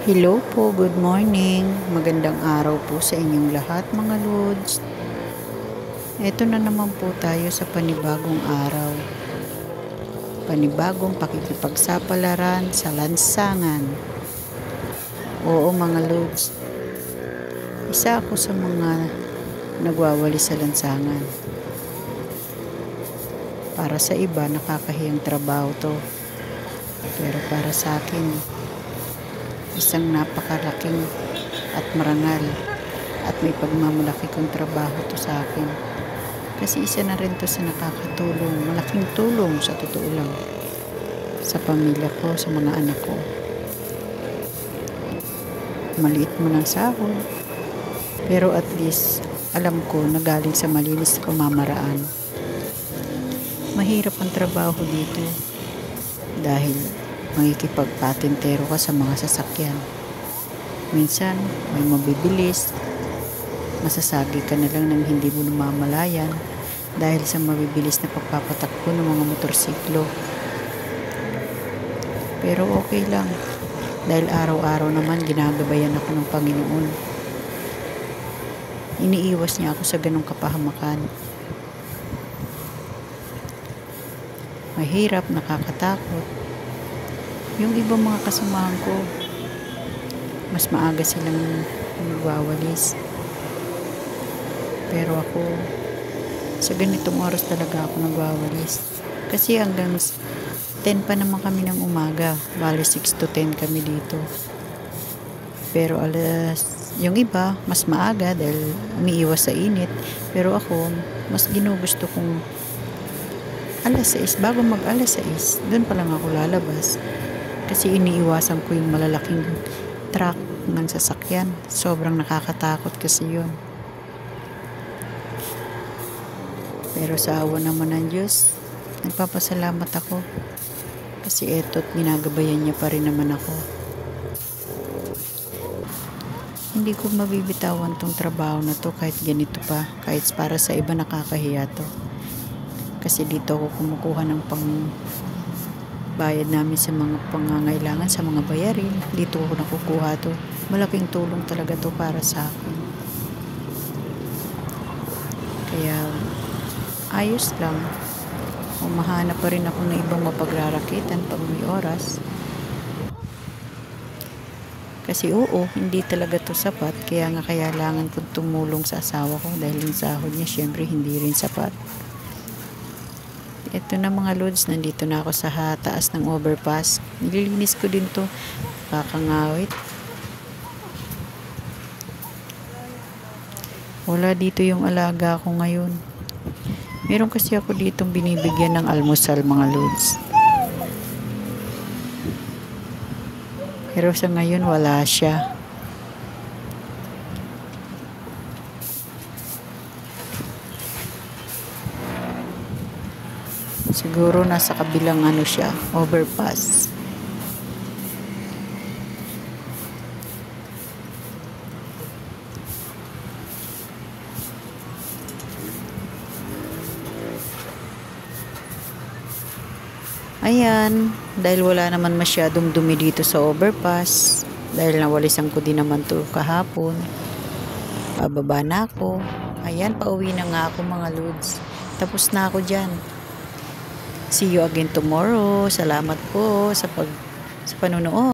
Hello po, good morning. Magandang araw po sa inyong lahat mga lods. Ito na naman po tayo sa panibagong araw. Panibagong pakikipagsapalaran sa lansangan. Oo mga lods, isa ako sa mga nagwawali sa lansangan. Para sa iba, nakakahiyang trabaho to. Pero para sa akin, isang napakalaking at marangal at may pagmamalaki kong trabaho to sa akin. Kasi isa na rin to sa nakakatulong, malaking tulong sa totoo lang, sa pamilya ko, sa mga anak ko. Maliit mo ng sahod, pero at least alam ko na galing sa malinis na pamamaraan. Mahirap ang trabaho dito dahil makikipagpatintero ka sa mga sasakyan. Minsan may mabibilis, masasagi ka na lang ng hindi mo namamalayan dahil sa mabibilis na pagpapatakbo ng mga motorsiklo. Pero okay lang dahil araw-araw naman ginagabayan ako ng Panginoon. Iniiwas niya ako sa ganong kapahamakan. Mahirap, nakakatakot. Yung ibang mga kasamahan ko, mas maaga silang nagwawalis. Pero ako, sa ganitong oras talaga ako nagwawalis. Kasi hanggang 10 pa naman kami ng umaga. Bali 6 to 10 kami dito. Pero yung iba, mas maaga dahil umiiwas sa init. Pero ako, mas ginugusto kong alas 6, bago mag alas 6, doon pa lang ako lalabas. Kasi iniiwasan ko yung malalaking truck ng sasakyan. Sobrang nakakatakot kasi yun. Pero sa awa naman ng Diyos, nagpapasalamat ako. Kasi eto't ginagabayan niya pa rin naman ako. Hindi ko mabibitawan tong trabaho na to kahit ganito pa. Kahit para sa iba nakakahiya to. Kasi dito ako kumukuha ng bayad namin sa mga pangangailangan, sa mga bayarin. Dito ako nakukuha to. Malaking tulong talaga to para sa akin. Kaya ayos lang. Mahanap pa rin ako ng ibang mapagrarakitan pag may oras. Kasi hindi talaga to sapat. Kaya nga kailangan kong tumulong sa asawa ko dahil yung sahod niya syempre hindi rin sapat. Ito na mga lods, nandito na ako sa taas ng overpass. Nililinis ko din to, kakangawit. Wala dito yung alaga ko ngayon. Meron kasi ako ditong binibigyan ng almusal mga lods. Pero sa ngayon wala siya. Siguro nasa kabilang siya, overpass. Ayan, dahil wala naman masyadong dumi dito sa overpass, dahil nawalisan ko din naman to kahapon, pababa na ako. Ayan, pauwi na nga ako mga lods. Tapos na ako dyan. See you again tomorrow. Salamat po sa panonood.